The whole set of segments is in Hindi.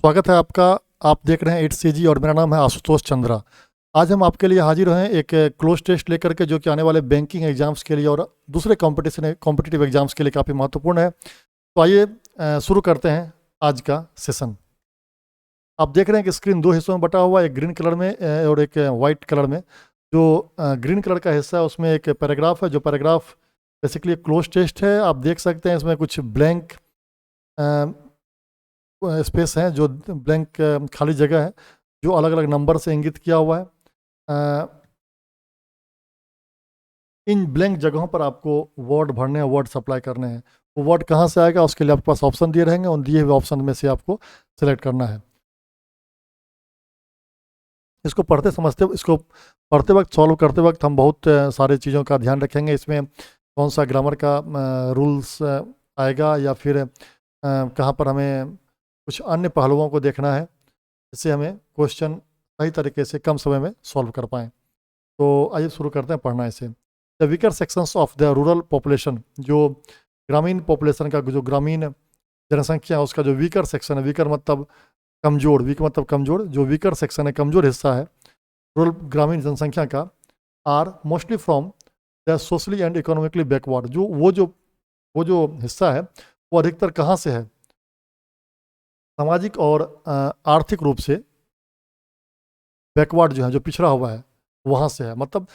स्वागत है आपका। आप देख रहे हैं 8CG और मेरा नाम है आशुतोष चंद्रा। आज हम आपके लिए हाजिर हैं एक क्लोज टेस्ट लेकर के, जो कि आने वाले बैंकिंग एग्जाम्स के लिए और दूसरे कॉम्पिटिटिव एग्जाम्स के लिए काफ़ी महत्वपूर्ण है। तो आइए शुरू करते हैं आज का सेशन। आप देख रहे हैं कि स्क्रीन दो हिस्सों में बटा हुआ है, एक ग्रीन कलर में और एक वाइट कलर में। जो ग्रीन कलर का हिस्सा है उसमें एक पैराग्राफ है, जो पैराग्राफ बेसिकली एक क्लोज टेस्ट है। आप देख सकते हैं इसमें कुछ ब्लैंक स्पेस हैं, जो ब्लैंक खाली जगह है, जो अलग अलग नंबर से इंगित किया हुआ है। इन ब्लैंक जगहों पर आपको वर्ड भरने हैं, वर्ड सप्लाई करने हैं। वो वर्ड कहाँ से आएगा उसके लिए आपके पास ऑप्शन दिए रहेंगे, उन दिए हुए ऑप्शन में से आपको सेलेक्ट करना है। इसको पढ़ते वक्त, सॉल्व करते वक्त हम बहुत सारे चीज़ों का ध्यान रखेंगे। इसमें कौन सा ग्रामर का रूल्स आएगा, या फिर कहाँ पर हमें कुछ अन्य पहलुओं को देखना है, जिससे हमें क्वेश्चन सही तरीके से कम समय में सॉल्व कर पाएँ। तो आइए शुरू करते हैं पढ़ना इसे। The weaker sections of the rural population, जो ग्रामीण पॉपुलेशन का, जो ग्रामीण जनसंख्या है उसका जो वीकर सेक्शन है, वीकर मतलब कमजोर, वीक मतलब कमजोर, जो वीकर सेक्शन है, कमजोर हिस्सा है रूरल ग्रामीण जनसंख्या का, are mostly from the socially and economically backward. वो जो हिस्सा है वो अधिकतर कहाँ से है? सामाजिक और आर्थिक रूप से बैकवर्ड जो है, जो पिछड़ा हुआ है, वहाँ से है। मतलब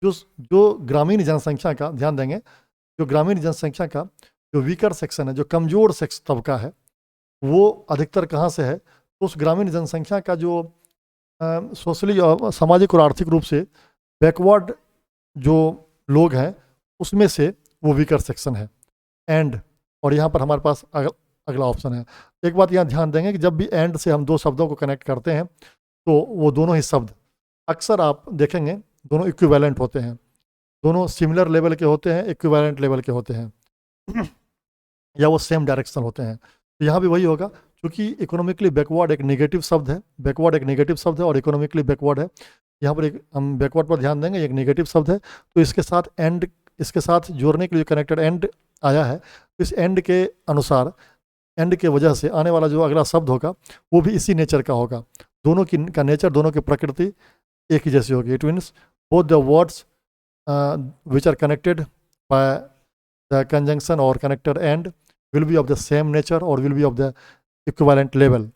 जो जो ग्रामीण जनसंख्या का, ध्यान देंगे, जो ग्रामीण जनसंख्या का जो वीकर सेक्शन है, जो कमज़ोर सेक्स तबका है, वो अधिकतर कहाँ से है? तो उस ग्रामीण जनसंख्या का जो सोशली सामाजिक और आर्थिक रूप से बैकवर्ड जो लोग हैं, उसमें से वो वीकर सेक्शन है। एंड, और यहाँ पर हमारे पास अगला ऑप्शन है। एक बात यहाँ ध्यान देंगे कि जब भी एंड से हम दो शब्दों को कनेक्ट करते हैं तो वो दोनों ही शब्द अक्सर आप देखेंगे दोनों इक्विवेलेंट होते हैं, दोनों सिमिलर लेवल के होते हैं, इक्विवेलेंट लेवल के होते हैं या वो सेम डायरेक्शन होते हैं। तो यहाँ भी वही होगा, क्योंकि इकोनॉमिकली बैकवर्ड एक नेगेटिव शब्द है, बैकवर्ड एक नेगेटिव शब्द है और इकोनॉमिकली बैकवर्ड है। यहाँ पर हम बैकवर्ड पर ध्यान देंगे, एक नेगेटिव शब्द है, तो इसके साथ एंड, इसके साथ जोड़ने के लिए कनेक्टेड एंड आया है। तो इस एंड के अनुसार, एंड के वजह से आने वाला जो अगला शब्द होगा वो भी इसी नेचर का होगा। दोनों की का नेचर, दोनों की प्रकृति एक ही जैसी होगी। It means both the words which are connected by the conjunction और connector and will be of the same nature और will be of the equivalent level.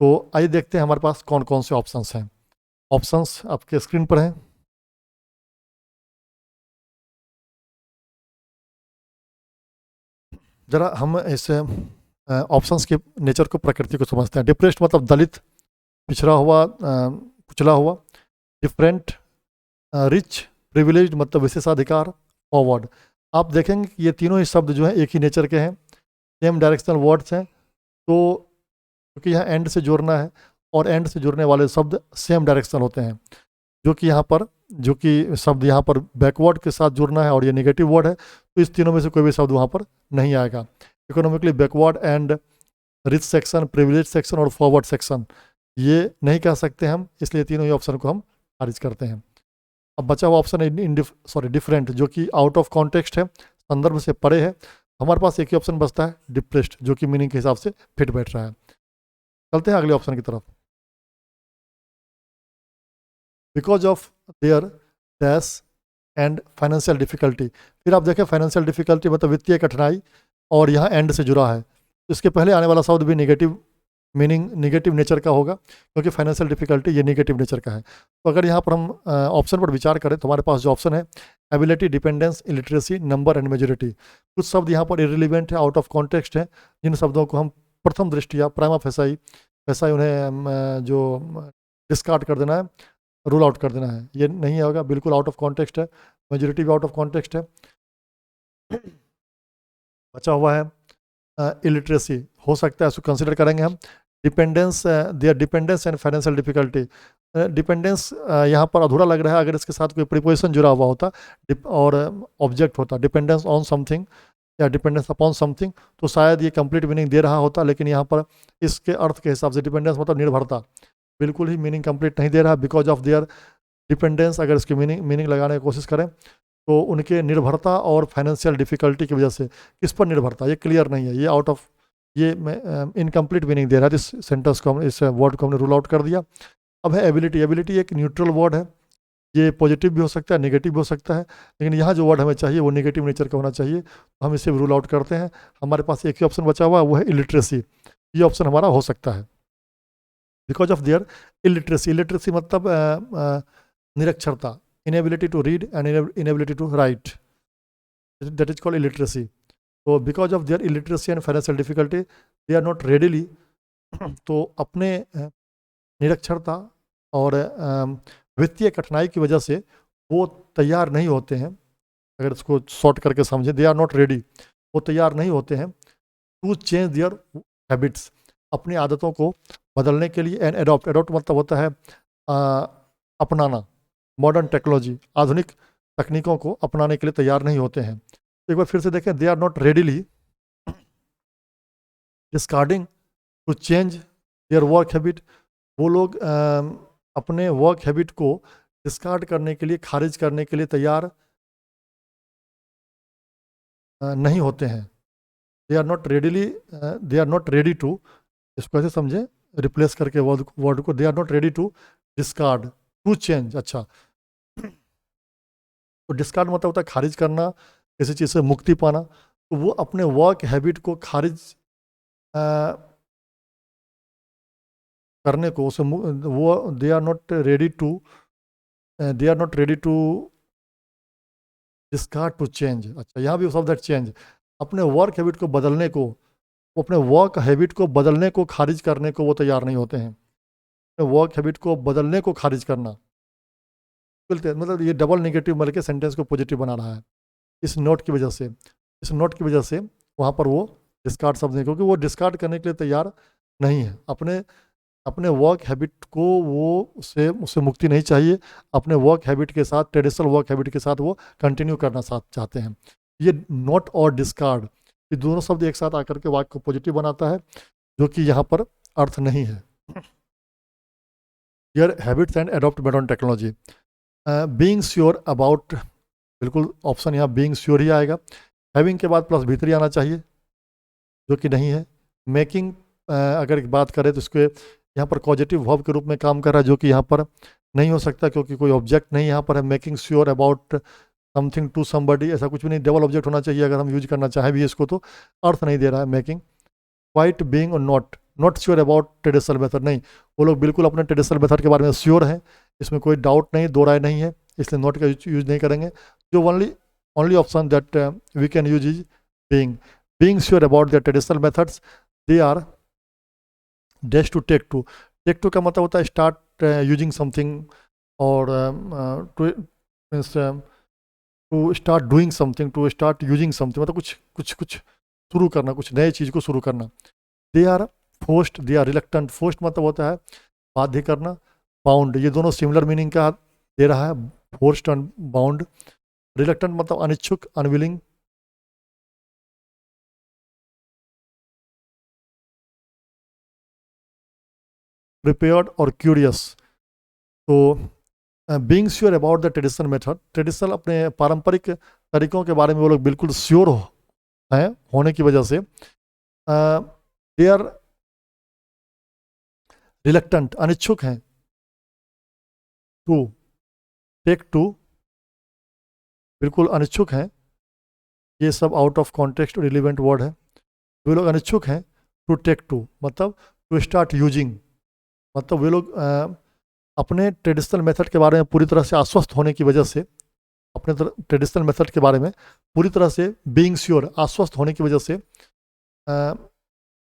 तो आइए देखते हैं हमारे पास कौन कौन से ऑप्शंस हैं। ऑप्शंस आपके स्क्रीन पर हैं। जरा हम इस ऑप्शंस के नेचर को, प्रकृति को समझते हैं। डिप्रेस्ड मतलब दलित, पिछड़ा हुआ, कुचला हुआ। डिफरेंट, रिच, प्रिविलेज्ड मतलब विशेषाधिकार, फॉरवर्ड। आप देखेंगे कि ये तीनों ही शब्द जो हैं एक ही नेचर के हैं, सेम डायरेक्शनल वर्ड्स हैं। तो क्योंकि यहाँ एंड से जोड़ना है और एंड से जुड़ने वाले शब्द सेम डायरेक्शनल होते हैं, जो कि यहाँ पर, जो कि शब्द यहाँ पर बैकवर्ड के साथ जुड़ना है और ये नेगेटिव वर्ड है, तो इस तीनों में से कोई भी शब्द वहाँ पर नहीं आएगा। Economically backward and rich section, privilege section और फॉरवर्ड सेक्शन, ये नहीं कह सकते हम, इसलिए तीनों ही ऑप्शन को हम खारिज करते हैं। अब बचा हुआ ऑप्शन डिफरेंट, जो कि आउट ऑफ कॉन्टेक्स्ट है, संदर्भ से परे है। हमारे पास एक ही ऑप्शन बचता है, डिप्रेस्ड, जो कि मीनिंग के हिसाब से फिट बैठ रहा है। चलते हैं अगले ऑप्शन की तरफ। Because of there dash and financial difficulty. फिर आप देखें फाइनेंशियल डिफिकल्टी मतलब वित्तीय कठिनाई, और यहाँ एंड से जुड़ा है, तो इसके पहले आने वाला शब्द भी नेगेटिव मीनिंग, नेगेटिव नेचर का होगा, क्योंकि फाइनेंशियल डिफिकल्टी ये नेगेटिव नेचर का है। तो अगर यहाँ पर हम ऑप्शन पर विचार करें तो हमारे पास जो ऑप्शन है, ability, dependence, illiteracy, number and majority. कुछ शब्द यहाँ पर इरिलीवेंट है, आउट ऑफ कॉन्टेक्स्ट है, जिन शब्दों को हम प्रथम दृष्टिया प्राइमा फैसाई उन्हें जो डिस्कार्ड कर देना है, रूल आउट कर देना है, ये नहीं होगा, बिल्कुल आउट ऑफ कॉन्टेक्स्ट है। मेजोरिटी भी आउट ऑफ कॉन्टेक्स्ट है। बचा हुआ है इलिटरेसी, हो सकता है, इसको कंसिडर करेंगे हम। Dependence, there dependence and financial difficulty. Dependence यहाँ पर अधूरा लग रहा है, अगर इसके साथ कोई प्रीपोजिशन जुड़ा हुआ होता और ऑब्जेक्ट होता, डिपेंडेंस ऑन समथिंग या डिपेंडेंस अपॉन समथिंग, तो शायद ये कंप्लीट मीनिंग दे रहा होता। लेकिन यहाँ पर इसके अर्थ के हिसाब से डिपेंडेंस मतलब निर्भरता, बिल्कुल ही मीनिंग कंप्लीट नहीं दे रहा। बिकॉज ऑफ देयर डिपेंडेंस, अगर इसकी मीनिंग लगाने की कोशिश करें तो उनके निर्भरता और फाइनेंशियल डिफिकल्टी की वजह से, किस पर निर्भरता, ये क्लियर नहीं है, ये आउट ऑफ, ये मैं इनकम्प्लीट मीनिंग दे रहा था, इस सेंटेंस को इस वर्ड को हमने रूल आउट कर दिया। अब है एबिलिटी। एबिलिटी एक न्यूट्रल वर्ड है, ये पॉजिटिव भी हो सकता है, नेगेटिव भी हो सकता है, लेकिन यहाँ जो वर्ड हमें चाहिए वो नेगेटिव नेचर का होना चाहिए, तो हम इसे रूल आउट करते हैं। हमारे पास एक ही ऑप्शन बचा हुआ है, वो है इलिटरेसी। ये ऑप्शन हमारा हो सकता है। Because of their illiteracy. Illiteracy मतलब निरक्षरता, inability to read and inability to write, that is called illiteracy. तो because of their illiteracy and financial difficulty they are not readily, तो अपने निरक्षरता और वित्तीय कठिनाई की वजह से वो तैयार नहीं होते हैं, अगर इसको शॉर्ट करके समझें, दे आर नॉट रेडी, वो तैयार नहीं होते हैं टू चेंज देयर हैबिट्स, अपनी आदतों को बदलने के लिए, एंड एडॉप्ट। एडॉप्ट मतलब होता है अपनाना, मॉडर्न टेक्नोलॉजी, आधुनिक तकनीकों को अपनाने के लिए तैयार नहीं होते हैं। एक बार फिर से देखें, they are not readily discarding to change their work habit. वो लोग अपने वर्क हैबिट को डिस्कार्ड करने के लिए, खारिज करने के लिए तैयार नहीं होते हैं। They are not readily, they are not ready to, इसको ऐसे समझें रिप्लेस करके वर्ड को, they are not ready to discard to change. अच्छा, तो डिस्कार्ड मतलब होता है खारिज करना, किसी चीज़ से मुक्ति पाना। तो वो अपने वर्क हैबिट को खारिज करने को, उसे वो they are not ready to, they are not ready to discard to change. अच्छा, यहाँ भी शब्द है चेंज, अपने वर्क हैबिट को बदलने को, वो अपने वर्क हैबिट को बदलने को, खारिज करने को वो तैयार नहीं होते हैं। अपने वर्क हैबिट को बदलने को खारिज करना, मतलब ये डबल नेगेटिव मिल के सेंटेंस को पॉजिटिव बना रहा है। इस नोट की वजह से, इस नोट की वजह से वहाँ पर वो डिस्कार्ड शब्द नहीं, क्योंकि वो डिस्कार्ड करने के लिए तैयार नहीं है। अपने वर्क हैबिट को, वो उससे मुक्ति नहीं चाहिए, अपने वर्क हैबिट के साथ, ट्रेडिशनल वर्क हैबिट के साथ वो कंटिन्यू करना चाहते हैं। ये नॉट और डिस्कार्ड, ये दोनों शब्द एक साथ आकर के वाक्य को पॉजिटिव बनाता है, जो कि यहाँ पर अर्थ नहीं है। Your habits and adopt modern technology. Being sure about, बिल्कुल ऑप्शन यहाँ बीइंग श्योर ही आएगा। हैविंग के बाद प्लस भीतरी आना चाहिए, जो कि नहीं है। मेकिंग, अगर बात करें तो इसके यहाँ पर पॉजिटिव वर्ब के रूप में काम कर रहा है, जो कि यहाँ पर नहीं हो सकता, क्योंकि कोई ऑब्जेक्ट नहीं यहाँ पर है। Making sure about something to somebody, ऐसा कुछ भी नहीं, डबल ऑब्जेक्ट होना चाहिए अगर हम यूज करना चाहें भी इसको, तो अर्थ नहीं दे रहा है मेकिंग। क्वाइट बीइंग और not sure about traditional method, नहीं, वो लोग बिल्कुल अपने ट्रेडिशनल मेथड के बारे में श्योर हैं, इसमें कोई डाउट नहीं, दो राय नहीं है, इसलिए नॉट का यूज नहीं करेंगे। जो only option that we can use is being sure about the traditional methods, they are dash to take to. Take to का मतलब होता है स्टार्ट यूजिंग समथिंग, और to start doing something, to start using something, मतलब कुछ शुरू करना, कुछ नए चीज़ को शुरू करना। They are forced, they are reluctant. Forced मतलब होता है बाध्य करना, बाउंड, ये दोनों सिमिलर मीनिंग का दे रहा है, फोर्स्ड एंड बाउंड। रिलक्टेंट मतलब अनिच्छुक, अनविलिंग। प्रिपेयर्ड और क्यूरियस। तो being sure about the traditional method, traditional अपने पारंपरिक तरीकों के बारे में वो लोग बिल्कुल श्योर हैं, होने की वजह से दे आर रिलक्टेंट, अनिच्छुक हैं टू टेक टू, बिल्कुल अनिच्छुक हैं। ये सब out of context relevant word है। वे लोग अनिच्छुक हैं टू टेक टू, मतलब टू स्टार्ट यूजिंग, मतलब वे लोग अपने ट्रेडिशनल मेथड के बारे में पूरी तरह से आश्वस्त होने की वजह से, अपने ट्रेडिशनल मेथड के बारे में पूरी तरह से बीइंग श्योर, आश्वस्त होने की वजह से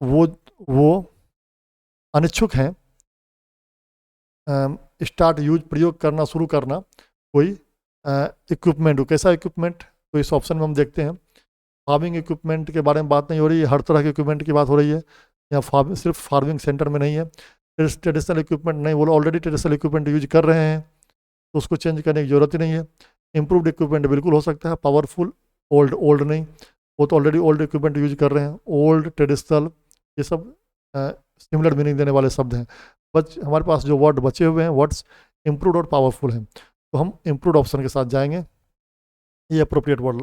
वो अनिच्छुक हैं स्टार्ट यूज, प्रयोग करना, शुरू करना कोई इक्विपमेंट हो। कैसा इक्विपमेंट, तो इस ऑप्शन में हम देखते हैं फार्मिंग इक्विपमेंट के बारे में बात नहीं हो रही है, हर तरह के इक्विपमेंट की बात हो रही है। या सिर्फ फार्मिंग सेंटर में नहीं है। ट्रेडिशनल इक्विपमेंट नहीं, वो ऑलरेडी ट्रेडिशनल इक्विपमेंट यूज कर रहे हैं, तो उसको चेंज करने की जरूरत ही नहीं है। इम्प्रूव्ड इक्विपमेंट बिल्कुल हो सकता है, पावरफुल, ओल्ड नहीं, वो तो ऑलरेडी ओल्ड इक्विपमेंट यूज कर रहे हैं। ओल्ड, ट्रेडिशनल, ये सब सिमिलर मीनिंग देने वाले शब्द हैं। हमारे पास जो वर्ड बचे हुए हैं, वर्ड्स इम्प्रूव्ड और पावरफुल हैं, तो हम इम्प्रूव्ड ऑप्शन के साथ जाएंगे, ये अप्रोप्रिएट वर्ड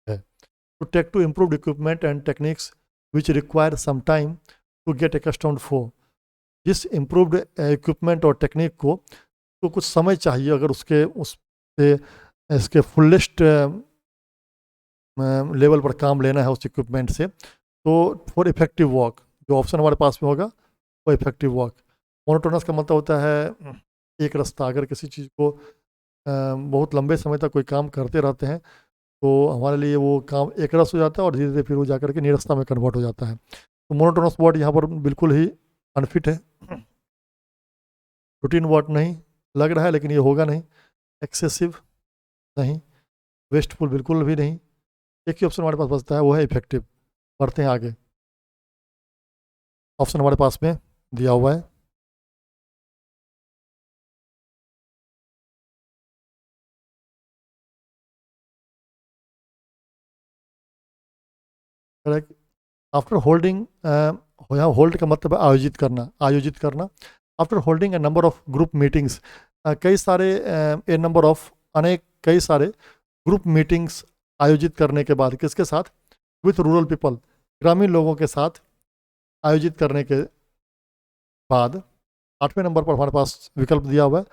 है। To take to improved equipment and techniques which require some time to get accustomed for. जिस इम्प्रूव्ड इक्विपमेंट और टेक्निक को तो कुछ समय चाहिए अगर उससे इसके फुलेस्ट लेवल पर काम लेना है उस इक्विपमेंट से, तो फॉर इफेक्टिव वर्क जो ऑप्शन हमारे पास में होगा वो इफेक्टिव वर्क। मोनोटोनस का मतलब होता है एक रास्ता। अगर किसी चीज़ को बहुत लंबे समय तक कोई काम करते रहते हैं तो हमारे लिए वो काम एक रस हो जाता है और धीरे धीरे फिर वो जाकर के निरस्ता में कन्वर्ट हो जाता है। तो मोनोटोनस वर्ड यहाँ पर बिल्कुल ही अनफिट है, रूटीन वर्ड नहीं लग रहा है लेकिन ये होगा नहीं, एक्सेसिव नहीं, वेस्टफुल बिल्कुल भी नहीं। एक ही ऑप्शन हमारे पास बचता है वो है इफेक्टिव। पढ़ते हैं आगे। ऑप्शन हमारे पास में दिया हुआ है। आफ्टर होल्डिंग, यहाँ होल्ड का मतलब है आयोजित करना, आयोजित करना। After holding A number of group meetings, कई सारे ए नंबर ऑफ अनेक कई सारे ग्रुप मीटिंग्स आयोजित करने के बाद, किसके साथ? विथ रूरल पीपल, ग्रामीण लोगों के साथ आयोजित करने के बाद 8वें नंबर पर हमारे पास विकल्प दिया हुआ है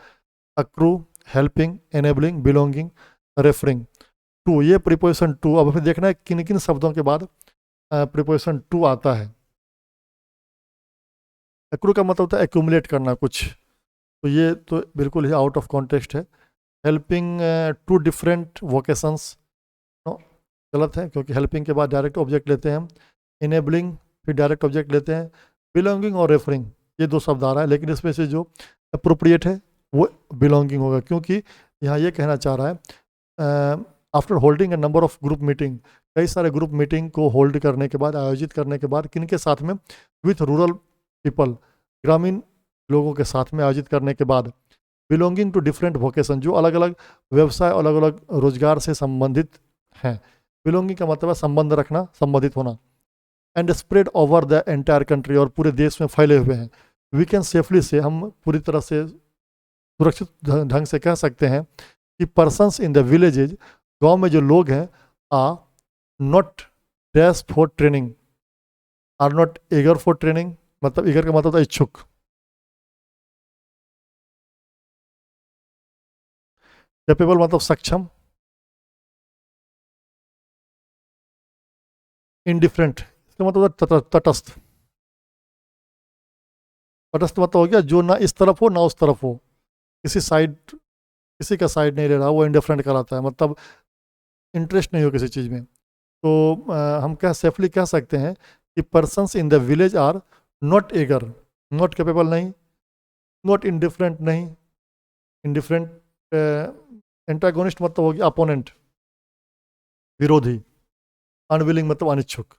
accrue, helping, enabling, belonging, referring to. ये प्रीपोजिशन टू, अब हमें देखना है किन किन शब्दों के बाद प्रीपोजिशन टू आता है। एक्रू का मतलब होता है एक्यूमुलेट करना कुछ, तो ये तो बिल्कुल ही आउट ऑफ कॉन्टेक्स्ट है। हेल्पिंग टू डिफरेंट वोकेशंस, गलत है क्योंकि हेल्पिंग के बाद डायरेक्ट ऑब्जेक्ट लेते हैं हम। इनेबलिंग फिर डायरेक्ट ऑब्जेक्ट लेते हैं। बिलोंगिंग और रेफरिंग ये दो शब्द आ रहा है, लेकिन इसमें से जो अप्रोप्रिएट है वो बिलोंगिंग होगा, क्योंकि यहाँ ये कहना चाह रहा है after holding A number of group meeting, कई सारे ग्रुप मीटिंग को होल्ड करने के बाद, आयोजित करने के बाद, किन के साथ में? विथ रूरल पीपल, ग्रामीण लोगों के साथ में आयोजित करने के बाद। बिलोंगिंग टू डिफरेंट वोकेशन, जो अलग अलग व्यवसाय, अलग अलग रोजगार से संबंधित हैं। बिलोंगिंग का मतलब है संबंध रखना, संबंधित होना। And spread over the entire country, और पूरे देश में फैले हुए हैं। वी कैन सेफली से, हम पूरी तरह से सुरक्षित ढंग से कह सकते हैं कि पर्सन्स इन द विलेजेज, गांव में जो लोग हैं, are not dash for training, are not eager for training, मतलब एगर का मतलब होता है इच्छुक। कैपेबल मतलब सक्षम। इनडिफरेंट इसका मतलब तटस्थ। तटस्थ मतलब हो गया जो ना इस तरफ हो ना उस तरफ हो, किसी साइड, किसी का साइड नहीं ले रहा, वो इंडिफरेंट कहलाता है, मतलब इंटरेस्ट नहीं हो किसी चीज़ में। तो हम सेफली कह सकते हैं कि persons in the village are not eager, not capable नहीं, नॉट इंडिफरेंट नहीं, इंडिफरेंट एंटागोनिस्ट मतलब हो गया अपोनेंट, विरोधी। अनविलिंग मतलब अनिच्छुक।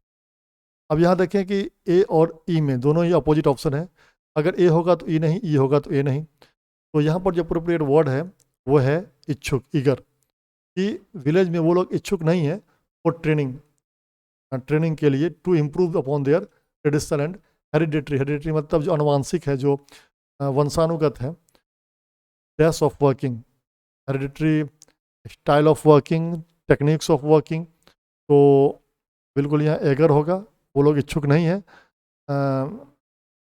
अब यहाँ देखें कि ए और ई में दोनों ही अपोजिट ऑप्शन है। अगर ए होगा तो ई नहीं, ई होगा तो ए नहीं। तो यहाँ पर जो अप्रोप्रिएट वर्ड है वो है इच्छुक, ईगर। कि विलेज में वो लोग इच्छुक नहीं है फॉर ट्रेनिंग, ट्रेनिंग के लिए, to improve upon their traditional and hereditary. Hereditary मतलब जो अनुवांशिक है, जो वंशानुगत है। Dash of working, hereditary style of working, techniques of working. तो बिल्कुल यहाँ एगर होगा, वो लोग इच्छुक नहीं है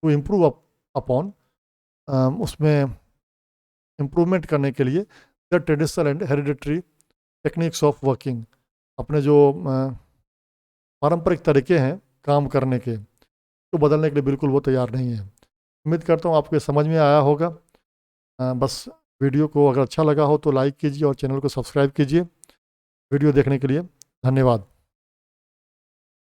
टू इम्प्रूव अपॉन, उसमें इम्प्रूवमेंट करने के लिए the traditional and hereditary techniques of working, अपने जो पारंपरिक तरीके हैं काम करने के, तो बदलने के लिए बिल्कुल वो तैयार नहीं है। उम्मीद करता हूँ आपको ये समझ में आया होगा। बस वीडियो को अगर अच्छा लगा हो तो लाइक कीजिए और चैनल को सब्सक्राइब कीजिए। वीडियो देखने के लिए धन्यवाद।